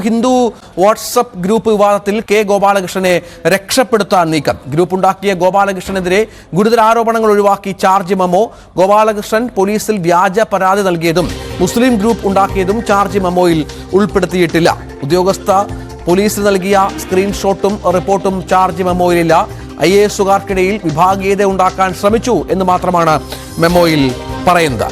Hindu WhatsApp group വിവാദത്തിൽ K ഗോപാലകൃഷ്ണനെ രക്ഷപ്പെടുത്താൻ നീക്കം. ഗ്രൂപ്പ് ഉണ്ടാക്കിയ ഗോപാലകൃഷ്ണനെതിരെ ഗുരുതര ആരോപണങ്ങൾ ഒഴിവാക്കി ചാർജ് മെമ്മോ. ഗോപാലകൃഷ്ണൻ പോലീസിൽ വ്യാജ പരാതി നൽകിയതും മുസ്ലിം ഗ്രൂപ്പ് ഉണ്ടാക്കിയതും ചാർജ് മെമ്മോയിൽ ഉൾപ്പെടുത്തിയിട്ടില്ല. ഉദ്യോഗസ്ഥ പോലീസിന് നൽകിയ സ്ക്രീൻഷോട്ടും റിപ്പോർട്ടും ചാർജ് മെമ്മോയിലില്ല. IAS-കാർക്കിടയിൽ വിഭാഗീയത ഉണ്ടാക്കാൻ ശ്രമിച്ചു എന്ന് മാത്രമാണ് മെമ്മോയിൽ പറയുന്നത്.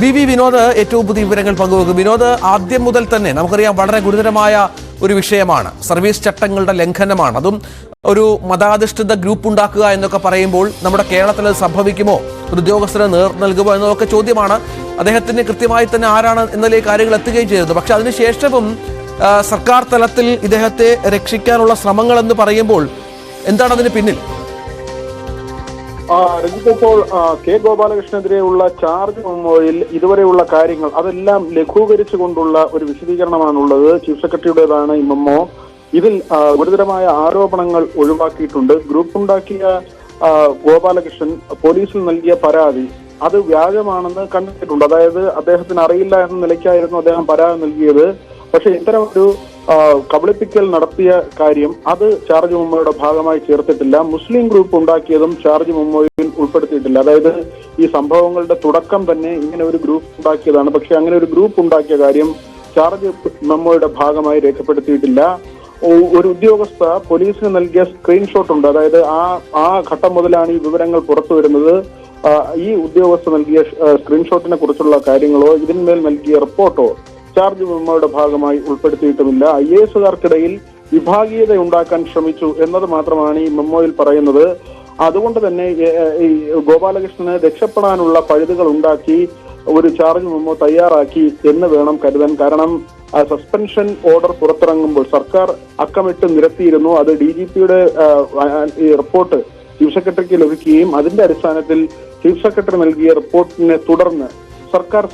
വി വിനോദ് ഏറ്റവും പുതിയ വിവരങ്ങൾ പങ്കുവെക്കും. വിനോദ്, ആദ്യം മുതൽ തന്നെ നമുക്കറിയാം വളരെ ഗുരുതരമായ ഒരു വിഷയമാണ്, സർവീസ് ചട്ടങ്ങളുടെ ലംഘനമാണ്. അതും ഒരു മതാധിഷ്ഠിത ഗ്രൂപ്പ് ഉണ്ടാക്കുക എന്നൊക്കെ പറയുമ്പോൾ നമ്മുടെ കേരളത്തിൽ അത് സംഭവിക്കുമോ, ഒരു ഉദ്യോഗസ്ഥന് നൽകുമോ എന്നതൊക്കെ ചോദ്യമാണ്. അദ്ദേഹത്തിന് കൃത്യമായി തന്നെ ആരാണ് എന്നതിലേക്ക് കാര്യങ്ങൾ എത്തുകയും ചെയ്തത്. പക്ഷെ അതിനുശേഷവും സർക്കാർ തലത്തിൽ ഇദ്ദേഹത്തെ രക്ഷിക്കാനുള്ള ശ്രമങ്ങൾ എന്ന് പറയുമ്പോൾ എന്താണ് അതിന് പിന്നിൽ? ഇപ്പോൾ കെ ഗോപാലകൃഷ്ണനെതിരെയുള്ള ചാർജ് മെമ്മോയിൽ ഇതുവരെയുള്ള കാര്യങ്ങൾ അതെല്ലാം ലഘൂകരിച്ചുകൊണ്ടുള്ള ഒരു വിശദീകരണമാണുള്ളത്. ചീഫ് സെക്രട്ടറിയുടേതാണ് ഈ മെമ്മോ. ഇതിൽ ഗുരുതരമായ ആരോപണങ്ങൾ ഒഴിവാക്കിയിട്ടുണ്ട്. ഗ്രൂപ്പുണ്ടാക്കിയ ഗോപാലകൃഷ്ണൻ പോലീസിൽ നൽകിയ പരാതി അത് വ്യാജമാണെന്ന് കണ്ടെത്തിയിട്ടുണ്ട്. അതായത് അദ്ദേഹത്തിന് അറിയില്ല എന്ന നിലയ്ക്കായിരുന്നു അദ്ദേഹം പരാതി നൽകിയത്. പക്ഷെ ഇത്തരം ഒരു കബളിപ്പിക്കൽ നടത്തിയ കാര്യം അത് ചാർജ് മെമ്മോയുടെ ഭാഗമായി ചേർത്തിട്ടില്ല. മുസ്ലിം ഗ്രൂപ്പ് ഉണ്ടാക്കിയതും ചാർജ് മെമ്മോയിൽ ഉൾപ്പെടുത്തിയിട്ടില്ല. അതായത് ഈ സംഭവങ്ങളുടെ തുടക്കം തന്നെ ഇങ്ങനെ ഒരു ഗ്രൂപ്പ് ഉണ്ടാക്കിയതാണ്. പക്ഷെ അങ്ങനെ ഒരു ഗ്രൂപ്പ് ഉണ്ടാക്കിയ കാര്യം ചാർജ് മെമ്മോയുടെ ഭാഗമായി രേഖപ്പെടുത്തിയിട്ടില്ല. ഒരു ഉദ്യോഗസ്ഥ പോലീസിന് നൽകിയ സ്ക്രീൻഷോട്ട് ഉണ്ട്. അതായത് ആ ഘട്ടം മുതലാണ് ഈ വിവരങ്ങൾ പുറത്തു വരുന്നത്. ഈ ഉദ്യോഗസ്ഥ നൽകിയ സ്ക്രീൻഷോട്ടിനെ കുറിച്ചുള്ള കാര്യങ്ങളോ ഇതിന്മേൽ നൽകിയ റിപ്പോർട്ടോ ചാർജ് മെമ്മോയുടെ ഭാഗമായി ഉൾപ്പെടുത്തിയിട്ടുമില്ല. IAS-കാർക്കിടയിൽ വിഭാഗീയത ഉണ്ടാക്കാൻ ശ്രമിച്ചു എന്നത് മാത്രമാണ് ഈ മെമ്മോയിൽ പറയുന്നത്. അതുകൊണ്ട് തന്നെ ഈ ഗോപാലകൃഷ്ണന് രക്ഷപ്പെടാനുള്ള പഴുതുകൾ ഉണ്ടാക്കി ഒരു ചാർജ് മെമ്മോ തയ്യാറാക്കി എന്ന് വേണം കരുതാൻ. കാരണം സസ്പെൻഷൻ ഓർഡർ പുറത്തിറങ്ങുമ്പോൾ സർക്കാർ അക്കമിട്ട് നിരത്തിയിരുന്നു. അത് DGP-യുടെ ഈ റിപ്പോർട്ട് ചീഫ് സെക്രട്ടറിക്ക് ലഭിക്കുകയും അതിന്റെ അടിസ്ഥാനത്തിൽ ചീഫ് സെക്രട്ടറി നൽകിയ റിപ്പോർട്ടിനെ തുടർന്ന് സർക്കാർ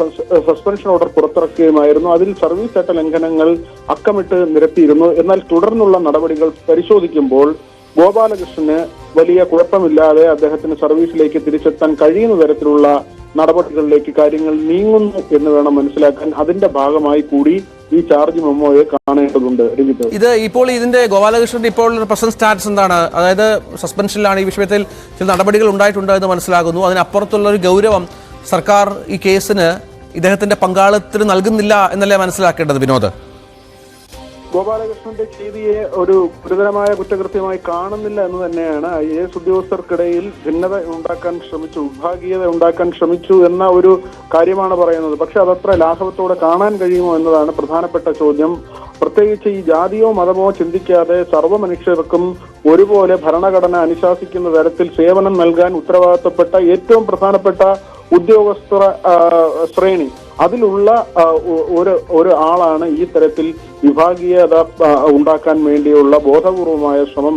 സസ്പെൻഷൻ ഓർഡർ പുറത്തിറക്കുകയുമായിരുന്നു. അതിൽ സർവീസ് ചട്ട ലംഘനങ്ങൾ അക്കമിട്ട് നിരത്തിയിരുന്നു. എന്നാൽ തുടർന്നുള്ള നടപടികൾ പരിശോധിക്കുമ്പോൾ ഗോപാലകൃഷ്ണന് വലിയ കുഴപ്പമില്ലാതെ അദ്ദേഹത്തിന് സർവീസിലേക്ക് തിരിച്ചെത്താൻ കഴിയുന്ന തരത്തിലുള്ള നടപടികളിലേക്ക് കാര്യങ്ങൾ നീങ്ങുന്നു എന്ന് വേണം മനസ്സിലാക്കാൻ. അതിന്റെ ഭാഗമായി കൂടി ഈ ചാർജ് മെമ്മോയെ കാണേണ്ടതുണ്ട്. ഇത് ഇപ്പോൾ ഇതിന്റെ ഗോപാലകൃഷ്ണന്റെ ഇപ്പോൾ പ്രസന്റ് സ്റ്റാറ്റസ് എന്താണ്? അതായത് സസ്പെൻഷനിലാണ്, ഈ വിഷയത്തിൽ ചില നടപടികൾ ഉണ്ടായിട്ടുണ്ട് എന്ന് മനസ്സിലാകുന്നു. അതിനപ്പുറത്തുള്ള ഒരു ഗൗരവം സർക്കാർ ഈ കേസിന് ഇദ്ദേഹത്തിന്റെ പങ്കാളിത്തത്തിന് നൽകുന്നില്ല എന്നല്ലേ മനസ്സിലാക്കേണ്ടത് വിനോദ്? ഗോപാലകൃഷ്ണന്റെ ചെയ്തിയെ ഒരു ഗുരുതരമായ കുറ്റകൃത്യമായി കാണുന്നില്ല എന്ന് തന്നെയാണ്. IAS ഉദ്യോഗസ്ഥർക്കിടയിൽ ഭിന്നത ഉണ്ടാക്കാൻ ശ്രമിച്ചു, വിഭാഗീയത ഉണ്ടാക്കാൻ ശ്രമിച്ചു എന്ന ഒരു കാര്യമാണ് പറയുന്നത്. പക്ഷെ അതത്ര ലാഘവത്തോടെ കാണാൻ കഴിയുമോ എന്നതാണ് പ്രധാനപ്പെട്ട ചോദ്യം. പ്രത്യേകിച്ച് ഈ ജാതിയോ മതമോ ചിന്തിക്കാതെ സർവ്വ മനുഷ്യർക്കും ഒരുപോലെ ഭരണഘടന അനുശാസിക്കുന്ന തരത്തിൽ സേവനം നൽകാൻ ഉത്തരവാദിത്തപ്പെട്ട ഏറ്റവും പ്രധാനപ്പെട്ട ഉദ്യോഗസ്ഥ ശ്രേണി അതിലുള്ള ഒരു ആളാണ് ഈ തരത്തിൽ വിഭാഗീയത ഉണ്ടാക്കാൻ വേണ്ടിയുള്ള ബോധപൂർവമായ ശ്രമം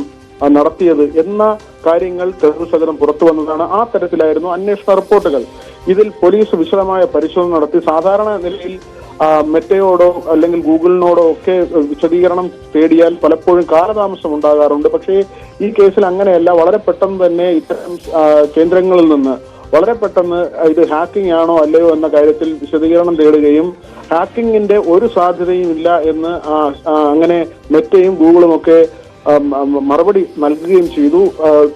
നടത്തിയത് എന്ന കാര്യങ്ങൾ തെളിവ് സഹിതം പുറത്തു വന്നതാണ്. ആ തരത്തിലായിരുന്നു അന്വേഷണ റിപ്പോർട്ടുകൾ. ഇതിൽ പോലീസ് വിശദമായ പരിശോധന നടത്തി. സാധാരണ നിലയിൽ മെറ്റയോടോ അല്ലെങ്കിൽ ഗൂഗിളിനോടോ ഒക്കെ വിശദീകരണം തേടിയാൽ പലപ്പോഴും കാലതാമസം ഉണ്ടാകാറുണ്ട്. പക്ഷേ ഈ കേസിൽ അങ്ങനെയല്ല. വളരെ പെട്ടെന്ന് തന്നെ ഇത്തരം കേന്ദ്രങ്ങളിൽ നിന്ന് വളരെ പെട്ടെന്ന് ഇത് ഹാക്കിംഗ് ആണോ അല്ലയോ എന്ന കാര്യത്തിൽ വിശദീകരണം തേടുകയും ഹാക്കിങ്ങിന്റെ ഒരു സാധ്യതയും ഇല്ല എന്ന് അങ്ങനെ മെറ്റയും ഗൂഗിളും ഒക്കെ മറുപടി നൽകുകയും ചെയ്തു.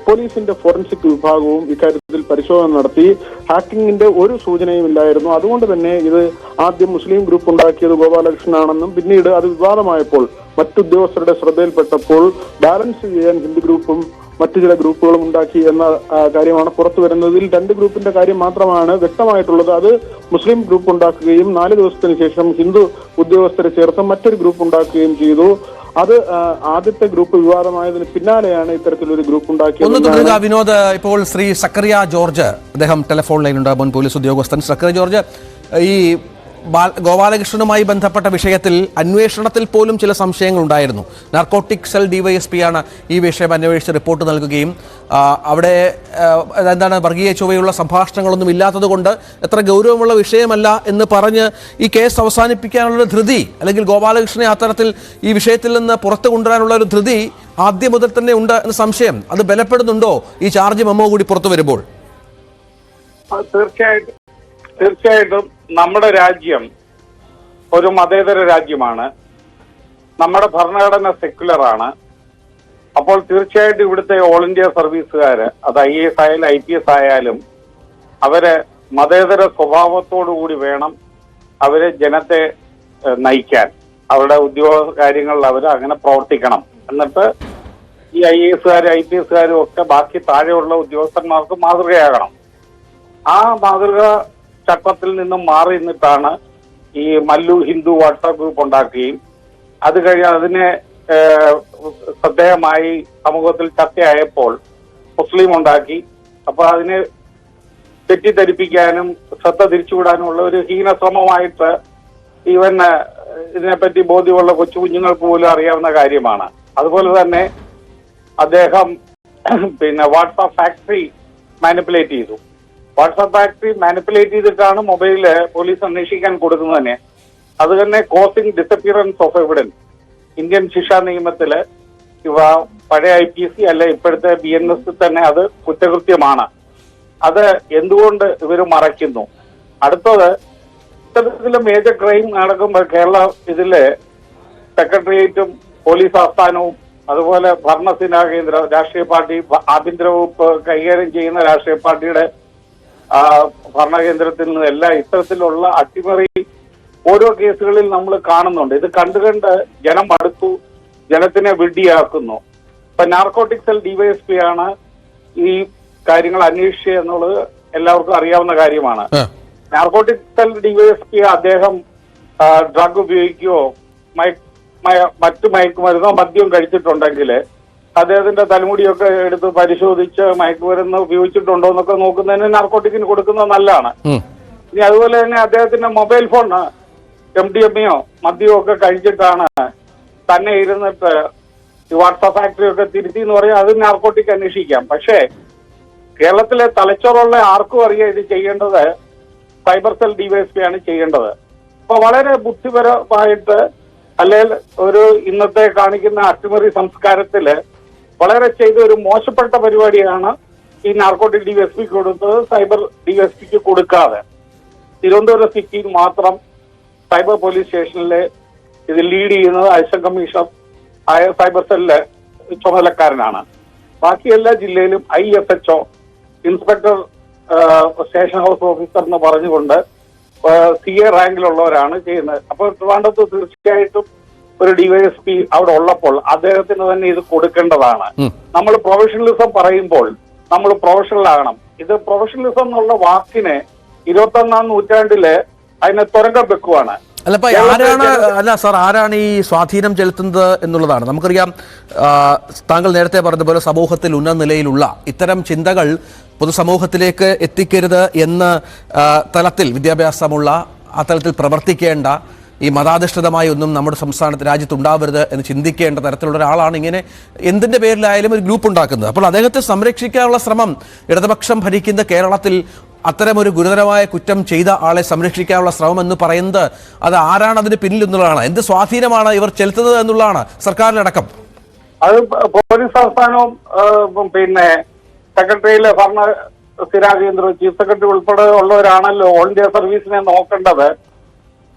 പോലീസിന്റെ ഫോറൻസിക് വിഭാഗവും ഇക്കാര്യത്തിൽ പരിശോധന നടത്തി. ഹാക്കിങ്ങിന്റെ ഒരു സൂചനയും ഇല്ലായിരുന്നു. അതുകൊണ്ട് തന്നെ ഇത് ആദ്യം മുസ്ലിം ഗ്രൂപ്പ് ഉണ്ടാക്കിയത് ഗോപാലകൃഷ്ണനാണെന്നും പിന്നീട് അത് വിവാദമായപ്പോൾ മറ്റുദ്യോഗസ്ഥരുടെ ശ്രദ്ധയിൽപ്പെട്ടപ്പോൾ ബാലൻസ് ചെയ്യാൻ ഹിന്ദു ഗ്രൂപ്പും മറ്റു ചില ഗ്രൂപ്പുകളും ഉണ്ടാക്കി എന്ന കാര്യമാണ് പുറത്തു വരുന്നത്. ഇതിൽ 2 ഗ്രൂപ്പിന്റെ കാര്യം മാത്രമാണ് വ്യക്തമായിട്ടുള്ളത്. അത് മുസ്ലിം ഗ്രൂപ്പ് ഉണ്ടാക്കുകയും 4 ദിവസത്തിന് ശേഷം ഹിന്ദു ഉദ്യോഗസ്ഥരെ ചേർത്ത് മറ്റൊരു ഗ്രൂപ്പ് ഉണ്ടാക്കുകയും ചെയ്തു. അത് ആദ്യത്തെ ഗ്രൂപ്പ് വിവാദമായതിന് പിന്നാലെയാണ് ഇത്തരത്തിലൊരു ഗ്രൂപ്പ് ഉണ്ടാക്കിയത്. വിനോദ്, ഇപ്പോൾ ശ്രീ സക്കറിയ ജോർജ്, അദ്ദേഹം ടെലിഫോൺ ലൈനുണ്ട്, മുൻ പോലീസ് ഉദ്യോഗസ്ഥൻ. സക്കറിയ ജോർജ്, ഈ ഗോപാലകൃഷ്ണനുമായി ബന്ധപ്പെട്ട വിഷയത്തിൽ അന്വേഷണത്തിൽ പോലും ചില സംശയങ്ങൾ ഉണ്ടായിരുന്നു. നാർക്കോട്ടിക് സെൽ DYSP ആണ് ഈ വിഷയം അന്വേഷിച്ച് റിപ്പോർട്ട് നൽകുകയും അവിടെ എന്താണ് വർഗീയ ചൊവ്വയുള്ള സംഭാഷണങ്ങളൊന്നും ഇല്ലാത്തത് കൊണ്ട് എത്ര ഗൗരവമുള്ള വിഷയമല്ല എന്ന് പറഞ്ഞ് ഈ കേസ് അവസാനിപ്പിക്കാനുള്ള ധൃതി, അല്ലെങ്കിൽ ഗോപാലകൃഷ്ണനെ അത്തരത്തിൽ ഈ വിഷയത്തിൽ നിന്ന് പുറത്തു കൊണ്ടുവരാനുള്ള ഒരു ധൃതി ആദ്യം മുതൽ തന്നെ ഉണ്ട് എന്ന സംശയം അത് ബലപ്പെടുന്നുണ്ടോ ഈ ചാർജ് മെമ്മോ കൂടി പുറത്തു വരുമ്പോൾ? തീർച്ചയായിട്ടും നമ്മുടെ രാജ്യം ഒരു മതേതര രാജ്യമാണ്. നമ്മുടെ ഭരണഘടന സെക്യുലറാണ്. അപ്പോൾ തീർച്ചയായിട്ടും ഇവിടുത്തെ ഓൾ ഇന്ത്യ സർവീസുകാര്, അത് IAS ആയാലും IPS ആയാലും, അവര് മതേതര സ്വഭാവത്തോടുകൂടി വേണം അവര് ജനത്തെ നയിക്കാൻ. അവരുടെ ഉദ്യോഗ കാര്യങ്ങളിൽ അവർ അങ്ങനെ പ്രവർത്തിക്കണം. എന്നിട്ട് ഈ IASകാരും IPSകാരും ഒക്കെ ബാക്കി താഴെയുള്ള ഉദ്യോഗസ്ഥന്മാർക്ക് മാതൃകയാകണം. ആ മാതൃക ചട്ടത്തിൽ നിന്നും മാറി നിന്നിട്ടാണ് ഈ മല്ലു ഹിന്ദു വാട്സാപ്പ് ഗ്രൂപ്പ് ഉണ്ടാക്കുകയും അത് കഴിഞ്ഞ് അതിനെ ശ്രദ്ധേയമായി സമൂഹത്തിൽ ചർച്ചയായപ്പോൾ മുസ്ലിം ഉണ്ടാക്കി. അപ്പൊ അതിനെ തെറ്റിദ്ധരിപ്പിക്കാനും ശ്രദ്ധ തിരിച്ചുവിടാനുമുള്ള ഒരു ഹീനശ്രമമായിട്ട് ഇതിനെപ്പറ്റി ബോധ്യമുള്ള കൊച്ചു കുഞ്ഞുങ്ങൾക്ക് പോലും അറിയാവുന്ന കാര്യമാണ്. അതുപോലെ തന്നെ അദ്ദേഹം വാട്സാപ്പ് ഫാക്ടറി മാനിപ്പുലേറ്റ് ചെയ്തു. വാട്സാപ്പ് ഫാക്ടറി മാനിപ്പുലേറ്റ് ചെയ്തിട്ടാണ് മൊബൈല് പോലീസ് അന്വേഷിക്കാൻ കൊടുക്കുന്നത് തന്നെ. അത് തന്നെ causing disappearance of evidence. Indian ശിക്ഷാ നിയമത്തില് പഴയ IPC അല്ല ഇപ്പോഴത്തെ BNS തന്നെ അത് കുറ്റകൃത്യമാണ്. അത് എന്തുകൊണ്ട് ഇവർ മറയ്ക്കുന്നു? അടുത്തത്, ഇത്തരത്തിലെ മേജർ ക്രൈം നടക്കുമ്പോൾ കേരള ഇതില് സെക്രട്ടേറിയറ്റും പോലീസ് ആസ്ഥാനവും അതുപോലെ ഭരണസേനാ കേന്ദ്ര രാഷ്ട്രീയ പാർട്ടി ആഭ്യന്തര വകുപ്പ് കൈകാര്യം ചെയ്യുന്ന രാഷ്ട്രീയ പാർട്ടിയുടെ ഭരണകേന്ദ്രത്തിൽ നിന്നെല്ലാം ഇത്തരത്തിലുള്ള അട്ടിമറി ഓരോ കേസുകളിൽ നമ്മൾ കാണുന്നുണ്ട്. ഇത് കണ്ടുകണ്ട് ജനം മടുത്തു, ജനത്തിനെ വിഡ്ഢിയാക്കുന്നു. ഇപ്പൊ നാർക്കോട്ടിക് സെൽ DYSP ആണ് ഈ കാര്യങ്ങൾ അന്വേഷിക്കുക എന്നുള്ളത് എല്ലാവർക്കും അറിയാവുന്ന കാര്യമാണ്. നാർക്കോട്ടിക് സെൽ DYSP അദ്ദേഹം ഡ്രഗ് ഉപയോഗിക്കുകയോ മറ്റു മയക്കുമരുന്നോ മദ്യം കഴിച്ചിട്ടുണ്ടെങ്കിൽ അദ്ദേഹത്തിന്റെ തലമുടിയൊക്കെ എടുത്ത് പരിശോധിച്ച് മയക്കുമരുന്ന് ഉപയോഗിച്ചിട്ടുണ്ടോ എന്നൊക്കെ നോക്കുന്നതിന് നാർക്കോട്ടിക്കിന് കൊടുക്കുന്നത് നല്ലതാണ്. ഇനി അതുപോലെ തന്നെ അദ്ദേഹത്തിന്റെ മൊബൈൽ ഫോൺ MDMAയോ മദ്യമോ ഒക്കെ കഴിച്ചിട്ടാണ് തന്നെ ഇരുന്നിട്ട് വാട്സാപ്പ് ഫാക്ടറി ഒക്കെ തിരുത്തി എന്ന് പറയാം, അത് നാർക്കോട്ടിക് അന്വേഷിക്കാം. പക്ഷേ കേരളത്തിലെ തലച്ചോറുള്ള ആർക്കും അറിയാം ഇത് ചെയ്യേണ്ടത് സൈബർ സെൽ DYSP ആണ് ചെയ്യേണ്ടത്. അപ്പൊ വളരെ ബുദ്ധിപരമായിട്ട് അല്ലെങ്കിൽ ഒരു ഇന്നത്തെ കാണിക്കുന്ന അട്ടിമറി സംസ്കാരത്തില് വളരെ ചെയ്ത ഒരു മോശപ്പെട്ട പരിപാടിയാണ് ഈ നാർക്കോട്ടിക് DYSP കൊടുത്തത് സൈബർ DYSPക്ക് കൊടുക്കാതെ. തിരുവനന്തപുരം സിറ്റിയിൽ മാത്രം സൈബർ പോലീസ് സ്റ്റേഷനിലെ ഇത് ലീഡ് ചെയ്യുന്നത് അസിസ്റ്റന്റ് കമ്മീഷണർ ആയ സൈബർ സെല്ലിലെ ചുമതലക്കാരനാണ്. ബാക്കി എല്ലാ ജില്ലയിലും ISHO inspector station house officer എന്ന് പറഞ്ഞുകൊണ്ട് CA റാങ്കിലുള്ളവരാണ് ചെയ്യുന്നത്. അപ്പോൾ ട്രിവാൻഡ്രത്ത് തീർച്ചയായിട്ടും ഒരു DYSP അവിടെ ഉള്ളപ്പോൾ അദ്ദേഹത്തിന് തന്നെ ഇത് കൊടുക്കേണ്ടതാണ്. നമ്മൾ പ്രൊഫഷണലിസം പറയുമ്പോൾ നമ്മൾ പ്രൊഫഷണൽ ആകണം. ഇത് പ്രൊഫഷണലിസം എന്നുള്ള വാക്കിന് 21ാം നൂറ്റാണ്ടില് അതിനെ തുരങ്കം വെക്കുവാണ്. ആരാണ് ഈ സ്വാധീനം ചെലുത്തുന്നത് എന്നുള്ളതാണ്. നമുക്കറിയാം, താങ്കൾ നേരത്തെ പറഞ്ഞതുപോലെ സമൂഹത്തിൽ ഉന്നത നിലയിലുള്ള ഇത്തരം ചിന്തകൾ പൊതുസമൂഹത്തിലേക്ക് എത്തിക്കരുത് എന്ന തലത്തിൽ വിദ്യാഭ്യാസമുള്ള ആ തലത്തിൽ പ്രവർത്തിക്കേണ്ട ഈ മതാധിഷ്ഠിതമായ ഒന്നും നമ്മുടെ സംസ്ഥാനത്ത് രാജ്യത്തുണ്ടാവരുത് എന്ന് ചിന്തിക്കേണ്ട തരത്തിലുള്ള ഒരാളാണ് ഇങ്ങനെ എന്തിൻ്റെ പേരിലായാലും ഒരു ഗ്രൂപ്പ് ഉണ്ടാക്കുന്നത്. അപ്പോൾ അദ്ദേഹത്തെ സംരക്ഷിക്കാനുള്ള ശ്രമം ഇടതുപക്ഷം ഭരിക്കുന്ന കേരളത്തിൽ അത്തരമൊരു ഗുരുതരമായ കുറ്റം ചെയ്ത ആളെ സംരക്ഷിക്കാനുള്ള ശ്രമം എന്ന് പറയുന്നത് അത് ആരാണ് അതിന് പിന്നിൽ എന്നുള്ളതാണ്. എന്ത് സ്വാധീനമാണ് ഇവർ ചെലുത്തുന്നത് എന്നുള്ളതാണ് സർക്കാരിനടക്കം. അത് പോലീസ് ആസ്ഥാനവും സെക്രട്ടറിയിലെ ഭരണ സ്ഥിരാ കേന്ദ്രവും ചീഫ് സെക്രട്ടറി ഉൾപ്പെടെ ഉള്ളവരാണല്ലോ ഓൾ ഇന്ത്യ സർവീസിനെ നോക്കേണ്ടത്.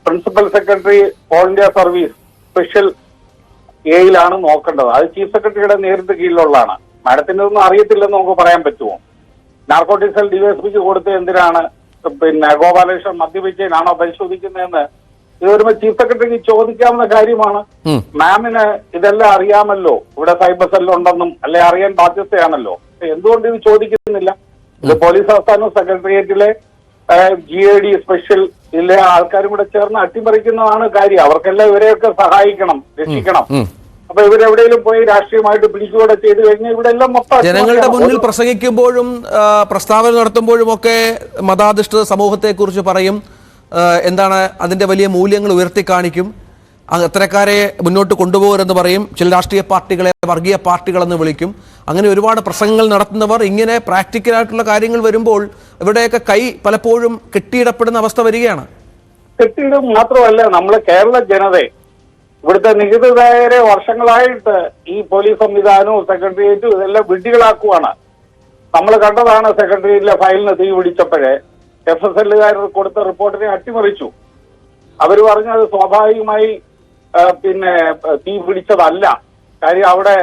Principal secretary all India service special എയിലാണ് നോക്കേണ്ടത്. അത് ചീഫ് സെക്രട്ടറിയുടെ നേരിട്ട് കീഴിലുള്ളതാണ്. മാഡത്തിന്റെ ഒന്നും അറിയത്തില്ലെന്ന് നമുക്ക് പറയാൻ പറ്റുമോ? നാർക്കോട്ടിക് സെൽ DYSPക്ക് കൊടുത്ത് എന്തിനാണ് ഗോപാലകൃഷ്ണൻ മദ്യപിച്ചതിനാണോ പരിശോധിക്കുന്നതെന്ന് ഇത് വരുമ്പോൾ ചീഫ് സെക്രട്ടറിക്ക് ചോദിക്കാവുന്ന കാര്യമാണ്. മാമിന് ഇതെല്ലാം അറിയാമല്ലോ, ഇവിടെ സൈബർ സെല്ലുണ്ടെന്നും അല്ലെ അറിയാൻ ബാധ്യതയാണല്ലോ. എന്തുകൊണ്ട് ഇത് ചോദിക്കുന്നില്ല? ഇത് പോലീസ് ആസ്ഥാനവും സെക്രട്ടേറിയറ്റിലെ GAD സ്പെഷ്യൽ ഇതിലെ ആൾക്കാരും കൂടെ ചേർന്ന് അട്ടിമറിക്കുന്നതാണ് കാര്യം. അവർക്കെല്ലാം ഇവരെയൊക്കെ സഹായിക്കണം, രക്ഷിക്കണം. അപ്പൊ ഇവരെവിടെയെങ്കിലും പോയി രാഷ്ട്രീയമായിട്ട് പിടിച്ചുകൂടെ ചെയ്തു കഴിഞ്ഞാൽ ഇവിടെ എല്ലാം മൊത്തം ജനങ്ങളുടെ മുന്നിൽ പ്രസംഗിക്കുമ്പോഴും പ്രസ്താവന നടത്തുമ്പോഴും ഒക്കെ മതാധിഷ്ഠിത സമൂഹത്തെക്കുറിച്ച് പറയും. എന്താണ് അതിന്റെ വലിയ മൂല്യങ്ങൾ ഉയർത്തിക്കാണിക്കും. അത്തരക്കാരെ മുന്നോട്ട് കൊണ്ടുപോകരുതെന്ന് പറയും. ചില രാഷ്ട്രീയ പാർട്ടികളെ വർഗീയ പാർട്ടികളെന്ന് വിളിക്കും. അങ്ങനെ ഒരുപാട് പ്രസംഗങ്ങൾ നടത്തുന്നവർ ഇങ്ങനെ പ്രാക്ടിക്കലായിട്ടുള്ള കാര്യങ്ങൾ വരുമ്പോൾ ഇവിടെയൊക്കെ കൈ പലപ്പോഴും കെട്ടിയിടപ്പെടുന്ന അവസ്ഥ വരികയാണ്. കെട്ടിയിടും മാത്രമല്ല, നമ്മളെ കേരള ജനതയെ ഇവിടുത്തെ നികുതിദായകരെ വർഷങ്ങളായിട്ട് ഈ പോലീസ് സംവിധാനവും സെക്രട്ടേറിയറ്റും ഇതെല്ലാം വിഡ്ഢികളാക്കുവാണ്. നമ്മൾ കണ്ടതാണ് സെക്രട്ടേറിയറ്റിലെ ഫയലിന് തീ പിടിച്ചപ്പോഴേ FSLകാർ കൊടുത്ത റിപ്പോർട്ടിനെ അട്ടിമറിച്ചു. അവർ പറഞ്ഞു അത് സ്വാഭാവികമായി പിന്നെ തീ പിടിച്ചതല്ല. കാര്യം അവിടെ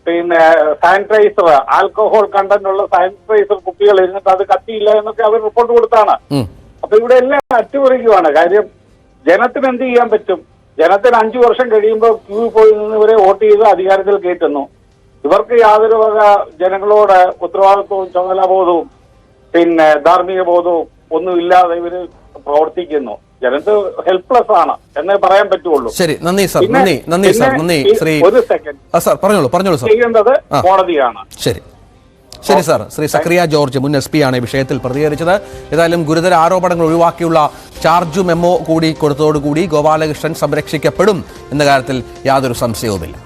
പിന്നെ സാനിറ്റൈസർ, ആൽക്കഹോൾ കണ്ടന്റ് ഉള്ള സാനിറ്റൈസർ കുപ്പികൾ ഇരുന്നിട്ട് അത് കത്തിയില്ല എന്നൊക്കെ അവർ റിപ്പോർട്ട് കൊടുത്താണ്. അപ്പൊ ഇവിടെ എല്ലാം അറ്റുപറിക്കുവാണ്. കാര്യം ജനത്തിന് എന്ത് ചെയ്യാൻ പറ്റും? ജനത്തിന് 5 വർഷം കഴിയുമ്പോൾ ക്യൂ പോയി നിന്ന് ഇവരെ വോട്ട് ചെയ്ത് അധികാരത്തിൽ കയറ്റുന്നു. ഇവർക്ക് യാതൊരു വക ജനങ്ങളോട് ഉത്തരവാദിത്വവും ചുമതലാബോധവും പിന്നെ ധാർമ്മിക ബോധവും ഒന്നും ഇല്ലാതെ ഇവര് പ്രവർത്തിക്കുന്നു. ജനത്ത് ഹെൽപ്ലെസ് ആണ് എന്നേ പറയാൻ പറ്റുള്ളൂ. ശരി, നന്ദി സർ. നന്ദി സർ. നന്ദി ശ്രീ. ഒരു സെക്കൻഡ് സാർ പറഞ്ഞോളൂ സർ. ചെയ്യേണ്ടത് കോടതിയാണ്. ശരി സാർ. ശ്രീ സക്രിയ ജോർജ് മുൻ SP ആണ് ഈ വിഷയത്തിൽ പ്രതികരിച്ചത്. ഏതായാലും ഗുരുതര ആരോപണങ്ങൾ ഒഴിവാക്കിയുള്ള ചാർജ് മെമ്മോ കൂടി കൊടുത്തതോടുകൂടി ഗോപാലകൃഷ്ണൻ സംരക്ഷിക്കപ്പെടും എന്ന കാര്യത്തിൽ യാതൊരു സംശയവുമില്ല.